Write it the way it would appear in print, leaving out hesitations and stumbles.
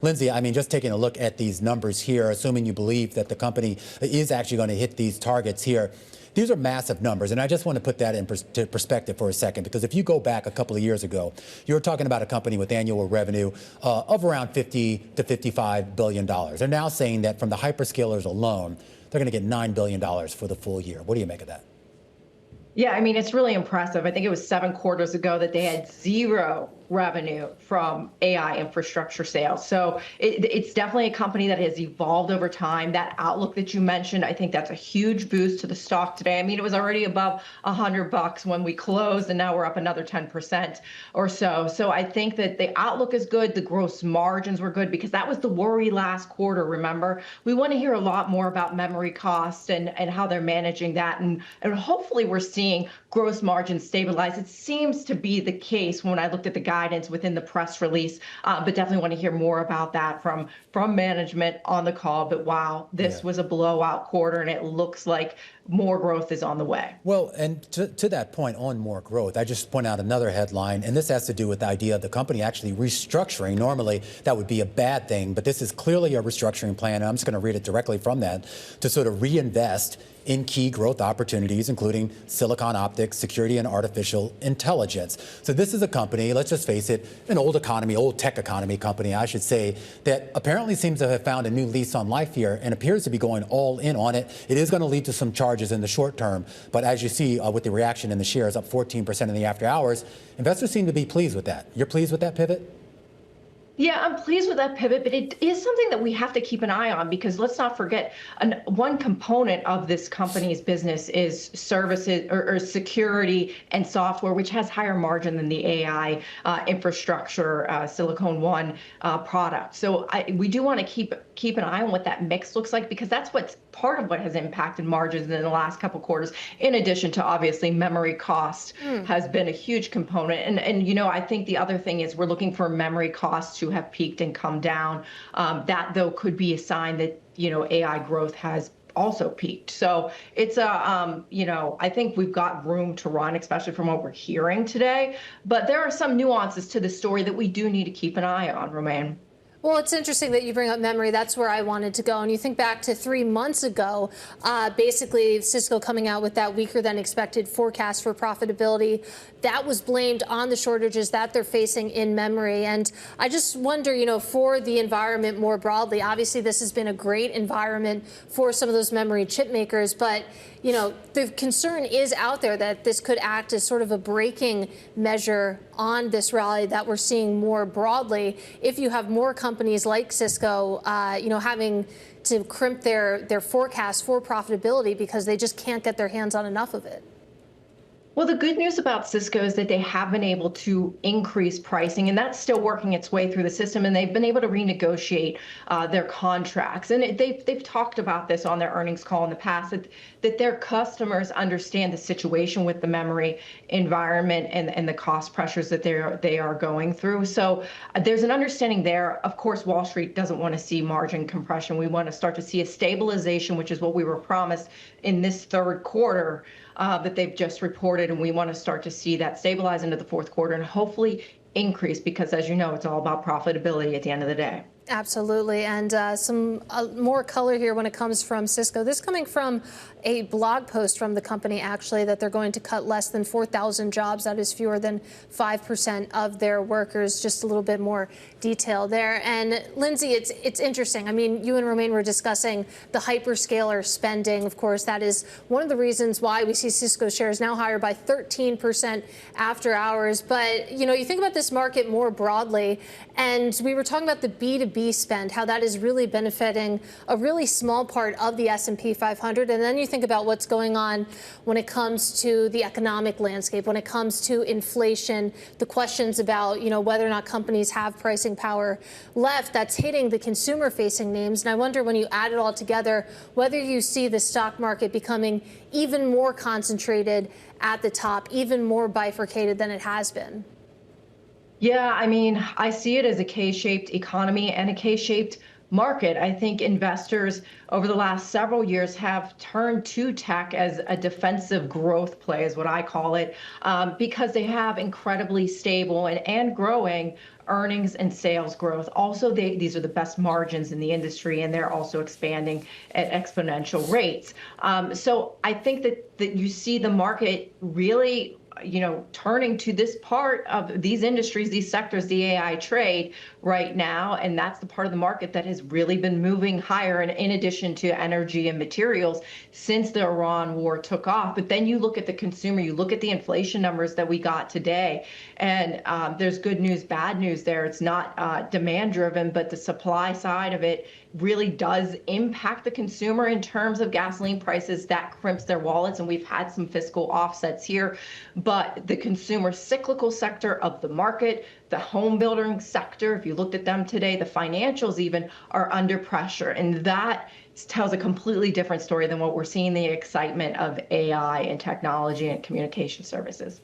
Lindsey, I mean, just taking a look at these numbers here, assuming you believe that the company is actually going to hit these targets here, these are massive numbers. And I just want to put that into perspective for a second, because if you go back a couple of years ago, you were talking about a company with annual revenue of around $50 to $55 billion. They're now saying that from the hyperscalers alone, they're going to get $9 billion for the full year. What do you make of that? Yeah, I mean, it's really impressive. I think it was 7 quarters ago that they had zero revenue from AI infrastructure sales. So it's definitely a company that has evolved over time. That outlook that you mentioned, I think that's a huge boost to the stock today. I mean, it was already above $100 when we closed, and now we're up another 10% or so. So I think that the outlook is good. The gross margins were good because that was the worry last quarter, remember? We want to hear a lot more about memory cost and how they're managing that. And hopefully we're seeing gross margins stabilize. It seems to be the case when I looked at the guidance within the press release, but definitely want to hear more about that from management on the call. But wow, this was a blowout quarter, and it looks like more growth is on the way. Well, and to that point on more growth, I just point out another headline, and this has to do with the idea of the company actually restructuring. Normally, that would be a bad thing, but this is clearly a restructuring plan, and I'm just going to read it directly from that, to sort of reinvest in key growth opportunities, including silicon optics, security, and artificial intelligence. So this is a company, let's just face it, an old tech economy company, I should say, that apparently seems to have found a new lease on life here and appears to be going all in on it. It is going to lead to some charges in the short term, but as you see with the reaction in the shares up 14% in the after hours, investors seem to be pleased with that. You're pleased with that pivot? Yeah, I'm pleased with that pivot, but it is something that we have to keep an eye on, because let's not forget, one component of this company's business is services or security and software, which has higher margin than the AI infrastructure Silicon One product. So we do want to keep an eye on what that mix looks like, because that's what's part of what has impacted margins in the last couple quarters, in addition to obviously memory cost has been a huge component. And you know, I think the other thing is we're looking for memory costs to have peaked and come down. That, though, could be a sign that, you know, AI growth has also peaked. So it's you know, I think we've got room to run, especially from what we're hearing today. But there are some nuances to the story that we do need to keep an eye on, Romaine. Well, it's interesting that you bring up memory. That's where I wanted to go. And you think back to 3 months ago, basically Cisco coming out with that weaker than expected forecast for profitability. That was blamed on the shortages that they're facing in memory. And I just wonder, you know, for the environment more broadly, obviously this has been a great environment for some of those memory chip makers, but you know, the concern is out there that this could act as sort of a braking measure on this rally that we're seeing more broadly if you have more companies like Cisco, you know, having to crimp their forecast for profitability because they just can't get their hands on enough of it. Well, the good news about Cisco is that they have been able to increase pricing, and that's still working its way through the system, and they've been able to renegotiate their contracts. And they've talked about this on their earnings call in the past, that their customers understand the situation with the memory environment and the cost pressures that they are going through. So there's an understanding there. Of course, Wall Street doesn't want to see margin compression. We want to start to see a stabilization, which is what we were promised in this 3rd quarter. That they've just reported, and we want to start to see that stabilize into the 4th quarter and hopefully increase, because as you know, it's all about profitability at the end of the day. Absolutely. And some more color here when it comes from Cisco. This coming from a blog post from the company, actually, that they're going to cut less than 4,000 jobs. That is fewer than 5% of their workers. Just a little bit more detail there. And Lindsey, it's interesting. I mean, you and Romaine were discussing the hyperscaler spending. Of course, that is one of the reasons why we see Cisco shares now higher by 13% after hours. But, you know, you think about this market more broadly, and we were talking about the B2B spend, how that is really benefiting a really small part of the S&P 500. And then you think about what's going on when it comes to the economic landscape, when it comes to inflation, the questions about, you know, whether or not companies have pricing power left, that's hitting the consumer-facing names. And I wonder, when you add it all together, whether you see the stock market becoming even more concentrated at the top, even more bifurcated than it has been. Yeah, I mean, I see it as a K-shaped economy and a K-shaped market. I think investors over the last several years have turned to tech as a defensive growth play, is what I call it, because they have incredibly stable and growing earnings and sales growth. Also, these are the best margins in the industry, and they're also expanding at exponential rates. So I think that you see the market really, turning to this part of these industries, these sectors, the AI trade right now. And that's the part of the market that has really been moving higher, and in addition to energy and materials, since the Iran war took off. But then you look at the consumer, you look at the inflation numbers that we got today, and there's good news, bad news there. It's not demand driven, but the supply side of it really does impact the consumer in terms of gasoline prices. That crimps their wallets, and we've had some fiscal offsets here. But the consumer cyclical sector of the market, the home building sector, if you looked at them today, the financials even are under pressure. And that tells a completely different story than what we're seeing, the excitement of AI and technology and communication services.